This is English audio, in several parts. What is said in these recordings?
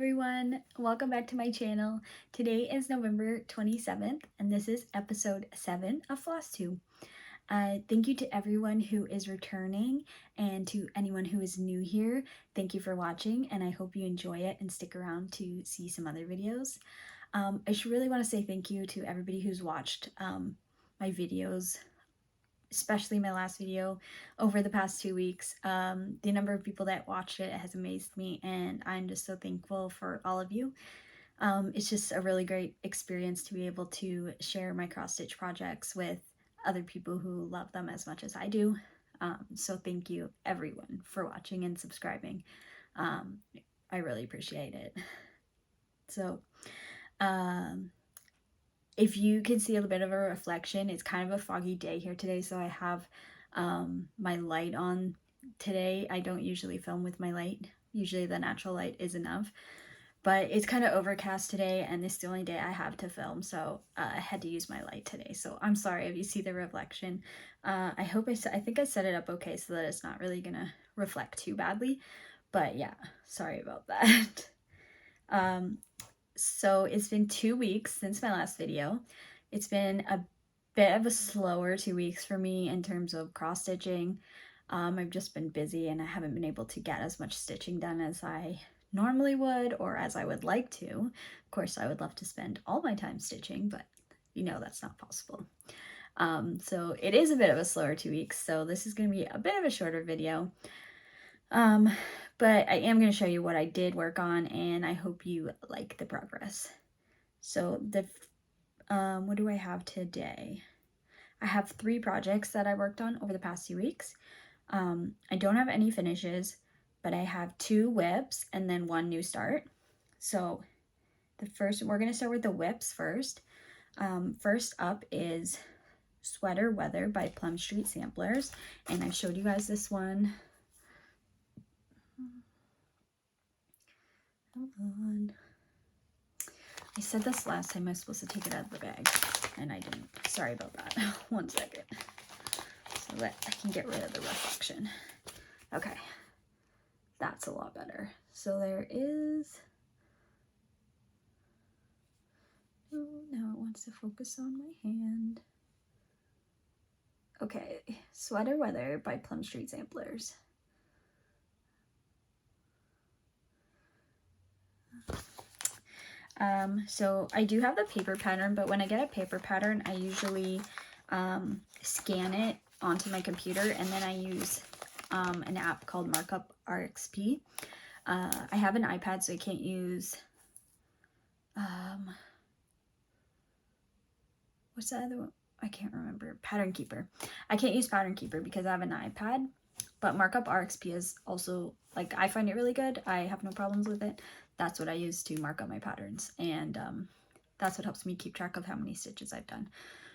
everyone, welcome back to my channel. Today is November 27th and this is episode 7 of Flosstube. Thank you to everyone who is returning and to anyone who is new here. Thank you for watching and I hope you enjoy it and stick around to see some other videos. I should really want to say thank you to everybody who's watched my videos, especially my last video over the past 2 weeks. The number of people that watched it has amazed me and I'm just so thankful for all of you. It's just a really great experience to be able to share my cross-stitch projects with other people who love them as much as I do. So thank you everyone for watching and subscribing. I really appreciate it. So if you can see a little bit of a reflection, it's kind of a foggy day here today, so I have my light on today. I don't usually film with my light. Usually the natural light is enough, but it's kind of overcast today and this is the only day I have to film, so I had to use my light today. So I'm sorry if you see the reflection. I think I set it up okay so that it's not really gonna reflect too badly, but yeah, sorry about that. So it's been 2 weeks since my last video. It's been a bit of a slower 2 weeks for me in terms of cross stitching. I've just been busy and I haven't been able to get as much stitching done as I normally would or as I would like to. Of course, I would love to spend all my time stitching, but you know that's not possible. So it is a bit of a slower 2 weeks, so this is going to be a bit of a shorter video. But I am going to show you what I did work on and I hope you like the progress. So what do I have today? I have 3 projects that I worked on over the past 2 weeks. I don't have any finishes, but I have 2 whips and then 1 new start. So we're going to start with the whips first. First up is Sweater Weather by Plum Street Samplers, and I showed you guys this one. Hold on. I said this last time I was supposed to take it out of the bag, and I didn't. Sorry about that. 1 second. So that I can get rid of the reflection. Okay. That's a lot better. So there is... Oh, now it wants to focus on my hand. Okay. Sweater Weather by Plum Street Samplers. So I do have the paper pattern, but when I get a paper pattern, I usually scan it onto my computer and then I use an app called Markup RXP. I have an iPad, so I can't use, what's the other one? I can't remember. Pattern Keeper. I can't use Pattern Keeper because I have an iPad, but Markup RXP is also, like, I find it really good. I have no problems with it. That's what I use to mark up my patterns, and that's what helps me keep track of how many stitches I've done.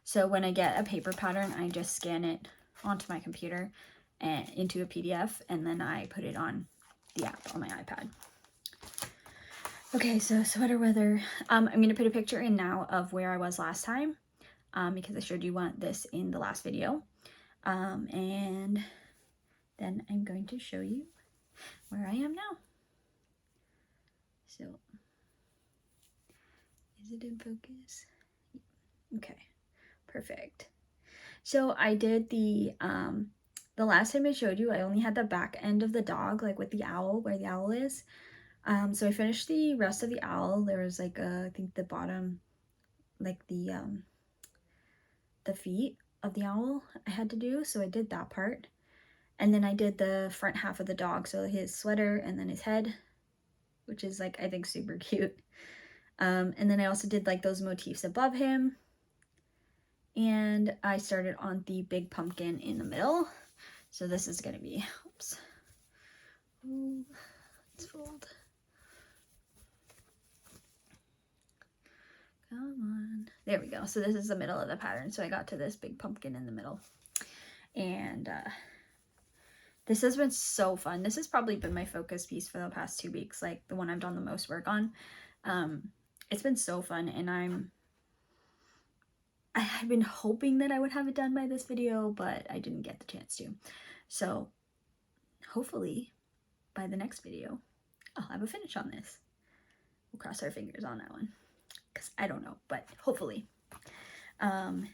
So when I get a paper pattern, I just scan it onto my computer and into a PDF, and then I put it on the app on my iPad. Okay, so Sweater Weather. I'm going to put a picture in now of where I was last time, because I showed you this in the last video. And then I'm going to show you where I am now. So, is it in focus? Okay, perfect. So I did the last time I showed you, I only had the back end of the dog, like with the owl, where the owl is. So I finished the rest of the owl. There was like I think the bottom, like the feet of the owl I had to do. So I did that part. And then I did the front half of the dog. So his sweater and then his head, which is like, I think super cute. And then I also did like those motifs above him. And I started on the big pumpkin in the middle. So this is going to be, oops. Ooh, let's fold. Come on. There we go. So this is the middle of the pattern. So I got to this big pumpkin in the middle. And this has been so fun. This has probably been my focus piece for the past 2 weeks, like the one I've done the most work on. It's been so fun, and I had been hoping that I would have it done by this video, but I didn't get the chance to. So hopefully by the next video, I'll have a finish on this. we'll cross our fingers on that one, because I don't know, but hopefully. Anyways,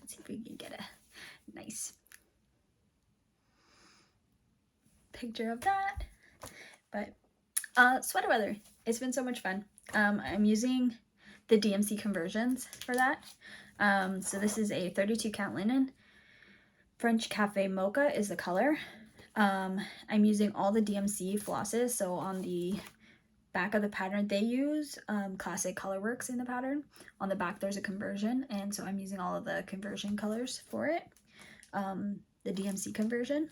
let's see if we can get a nice picture of that. But sweater weather, it's been so much fun. I'm using the DMC conversions for that. So this is a 32 count linen. French Cafe Mocha is the color. I'm using all the DMC flosses. So on the back of the pattern, they use Classic Colorworks in the pattern. On the back, there's a conversion, and so I'm using all of the conversion colors for it. The DMC conversion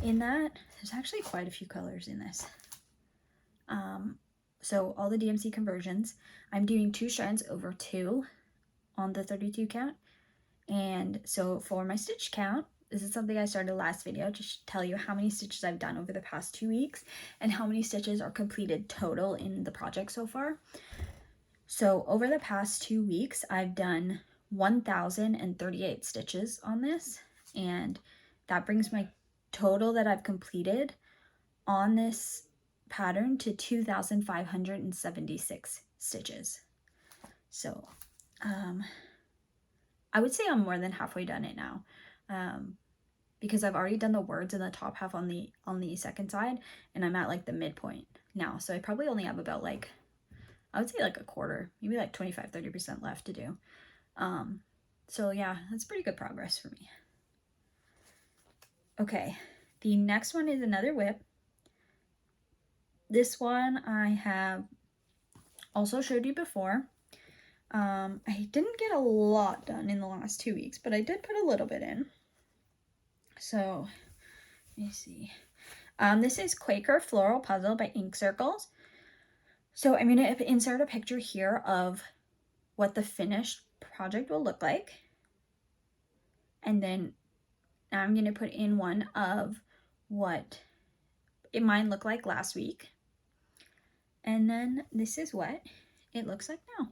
in that. There's actually quite a few colors in this. So all the DMC conversions. I'm doing 2 strands over 2 on the 32 count. And so for my stitch count, this is something I started last video, just to tell you how many stitches I've done over the past 2 weeks and how many stitches are completed total in the project so far. So over the past 2 weeks, I've done 1,038 stitches on this, and that brings my total that I've completed on this pattern to 2,576 stitches. So I would say I'm more than halfway done it now, because I've already done the words in the top half on the second side, and I'm at like the midpoint now. So I probably only have about like, I would say like a quarter, maybe like 25-30% left to do. So yeah, that's pretty good progress for me. Okay, the next one is another whip. This one I have also showed you before. I didn't get a lot done in the last 2 weeks, but I did put a little bit in. So, let me see. This is Quaker Floral Puzzle by Ink Circles. So I'm going to insert a picture here of what the finished project will look like. And then I'm going to put in one of what mine looked like last week. And then this is what it looks like now.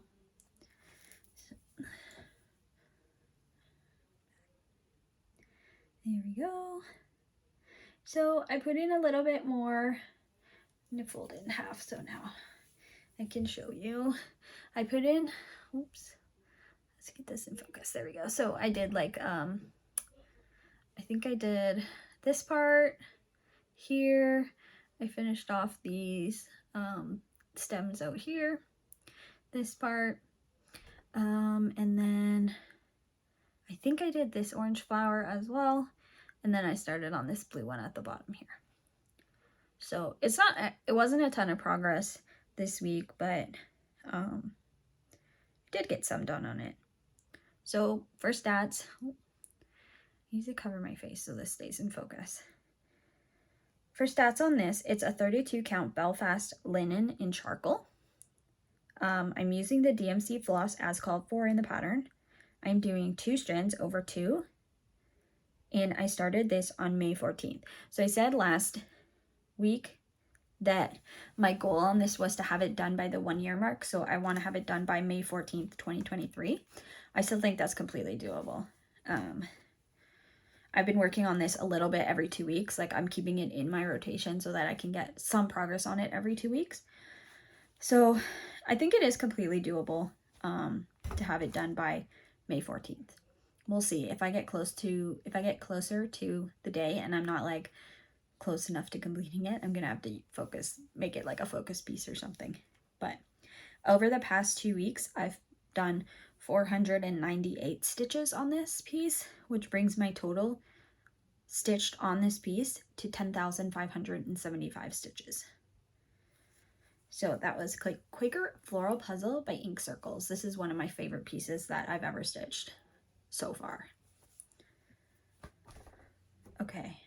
There we go. So I put in a little bit more. I'm going to fold it in half so now I can show you. I put in, oops, let's get this in focus. There we go. So I did like, I think I did this part here. I finished off these stems out here, this part, and then I think I did this orange flower as well, and then I started on this blue one at the bottom here. So it wasn't a ton of progress this week, but did get some done on it. So for stats, I need to cover my face so this stays in focus. For stats on this, it's a 32 count Belfast linen in charcoal. I'm using the DMC floss as called for in the pattern. I'm doing 2 strands over 2, and I started this on May 14th. So I said last week that my goal on this was to have it done by the 1-year mark, so I want to have it done by May 14th, 2023. I still think that's completely doable. I've been working on this a little bit every 2 weeks. Like, I'm keeping it in my rotation so that I can get some progress on it every 2 weeks. So I think it is completely doable to have it done by May 14th. We'll see if I get closer to the day and I'm not like close enough to completing it. I'm gonna have to make it like a focus piece or something. But over the past 2 weeks, I've done 498 stitches on this piece, which brings my total stitched on this piece to 10,575 stitches. So that was Quaker Floral Puzzle by Ink Circles. This is one of my favorite pieces that I've ever stitched so far. Okay,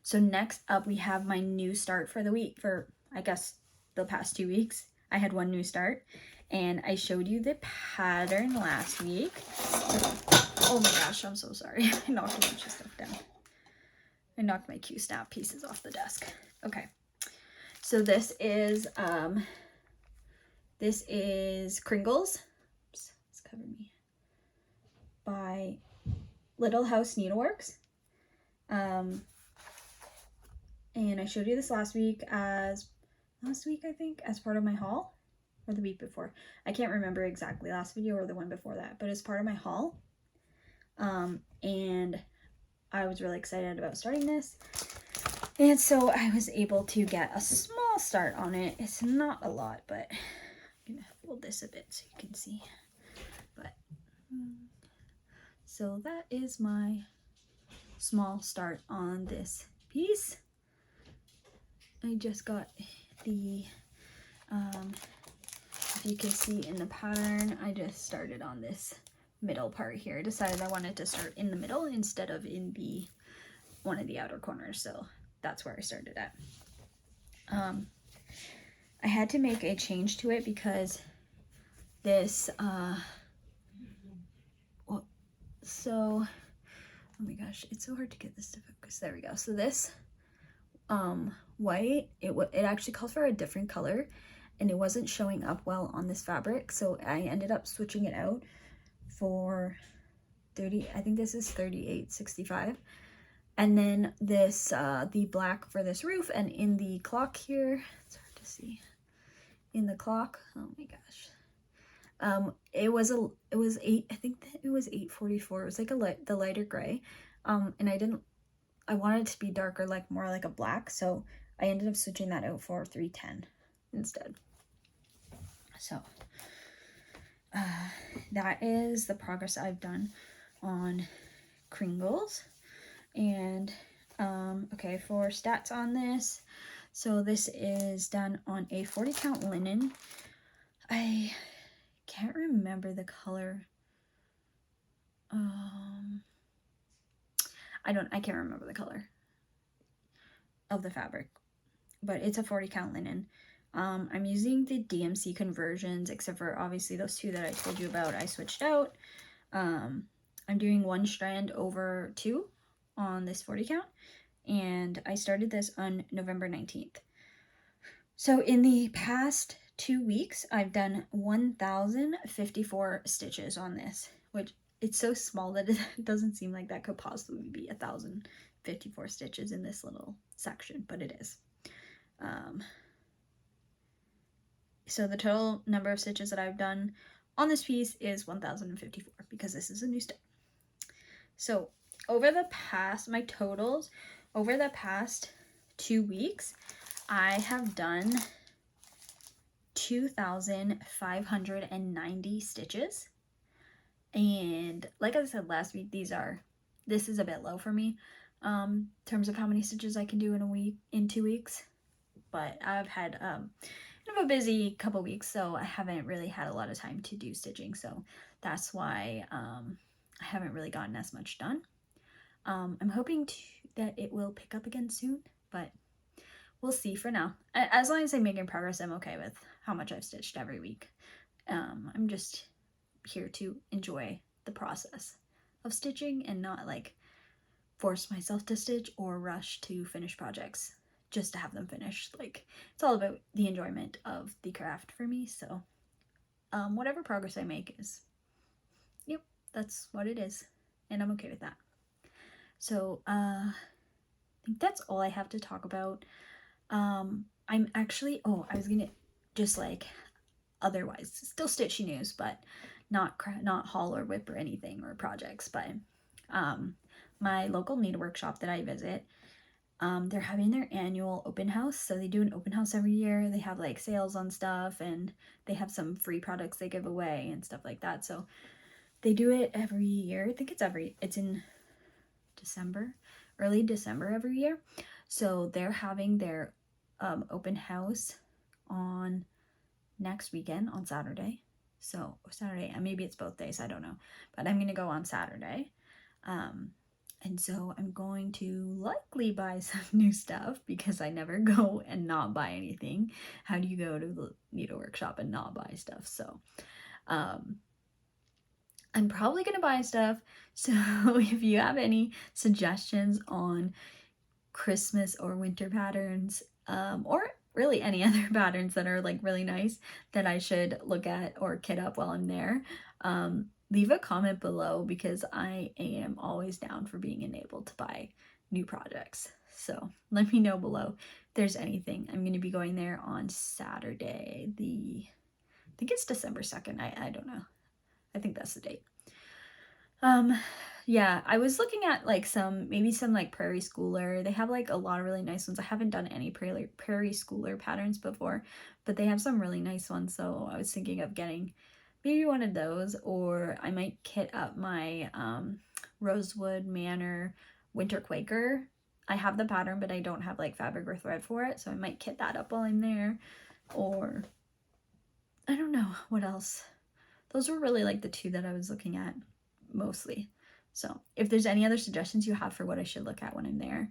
so next up we have my new start for the week. For, I guess, the past 2 weeks, I had one new start, and I showed you the pattern last week. Oh my gosh, I'm so sorry. I knocked a bunch of stuff down. I knocked my Q-snap pieces off the desk. Okay, so this is Kringles. Oops, it's covered me. By Little House Needleworks. And I showed you this last week as last week, I think, as part of my haul, or the week before. I can't remember exactly, last video or the one before that, but as part of my haul. And I was really excited about starting this. And so I was able to get a small start on it. It's not a lot, but I'm gonna fold this a bit so you can see. But so that is my small start on this piece. I just got the, if you can see in the pattern, I just started on this middle part here. I decided I wanted to start in the middle instead of in the one of the outer corners, so that's where I started at. I had to make a change to it because this oh my gosh, it's so hard to get this to focus. There we go. So this white, it actually calls for a different color, and it wasn't showing up well on this fabric, so I ended up switching it out for 30, I think this is 38.65. And then this the black for this roof, and in the clock here, it's hard to see in the clock, oh my gosh, it was 8, I think it was 844. It was like the lighter gray, and I wanted it to be darker, like more like a black, so I ended up switching that out for 310 instead. So that is the progress I've done on Kringles. And okay, for stats on this, so this is done on a 40 count linen. I can't remember the color. I can't remember the color of the fabric, but it's a 40 count linen. I'm using the DMC conversions, except for obviously those two that I told you about, I switched out. I'm doing 1 strand over 2 on this 40 count, and I started this on November 19th. So in the past 2 weeks, I've done 1,054 stitches on this, which it's so small that it doesn't seem like that could possibly be 1,054 stitches in this little section, but it is. So the total number of stitches that I've done on this piece is 1,054 because this is a new stitch. So over the past, my totals over the past 2 weeks, I have done 2,590 stitches. And like I said last week, this is a bit low for me in terms of how many stitches I can do in 2 weeks. But I've had kind of a busy couple weeks, so I haven't really had a lot of time to do stitching. So that's why I haven't really gotten as much done. I'm hoping that it will pick up again soon, but we'll see for now. As long as I'm making progress, I'm okay with how much I've stitched every week. I'm just here to enjoy the process of stitching and not like force myself to stitch or rush to finish projects just to have them finished. Like, it's all about the enjoyment of the craft for me. So whatever progress I make is, yep, that's what it is, and I'm okay with that. So I think that's all I have to talk about. I'm actually, I was gonna just like otherwise still stitchy news, but not haul or whip or anything or projects. But my local needlework shop that I visit, they're having their annual open house. So they do an open house every year. They have like sales on stuff, and they have some free products they give away and stuff like that. So they do it every year. I think it's in December, early December every year. So they're having their open house on next weekend on Saturday. So Saturday, and maybe it's both days, I don't know, but I'm gonna go on Saturday. And so I'm going to likely buy some new stuff because I never go and not buy anything. How do you go to the needlework shop and not buy stuff? So I'm probably gonna buy stuff. So if you have any suggestions on Christmas or winter patterns, or really any other patterns that are like really nice that I should look at or kit up while I'm there, leave a comment below, because I am always down for being enabled to buy new projects. So let me know below if there's anything. I'm going to be going there on Saturday, I think it's December 2nd. I don't know. I think that's the date. Yeah, I was looking at like maybe some like Prairie Schooler. They have like a lot of really nice ones. I haven't done any Prairie Schooler patterns before, but they have some really nice ones. So I was thinking of getting maybe one of those, or I might kit up my Rosewood Manor Winter Quaker. I have the pattern, but I don't have like fabric or thread for it, so I might kit that up while I'm there. Or I don't know what else. Those were really like the two that I was looking at mostly. So if there's any other suggestions you have for what I should look at when I'm there,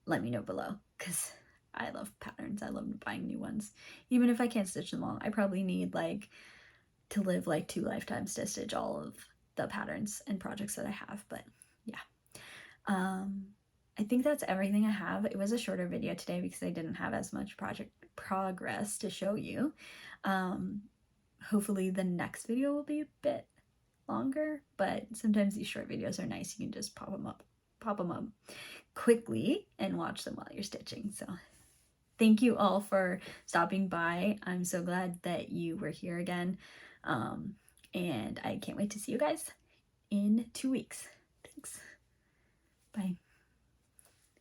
let me know below, because I love patterns. I love buying new ones. Even if I can't stitch them all, I probably need like to live like 2 lifetimes to stitch all of the patterns and projects that I have. But yeah, I think that's everything I have. It was a shorter video today because I didn't have as much project progress to show you. Hopefully the next video will be a bit longer, but sometimes these short videos are nice. You can just pop them up quickly and watch them while you're stitching. So thank you all for stopping by. I'm so glad that you were here again. And I can't wait to see you guys in 2 weeks. Thanks. Bye.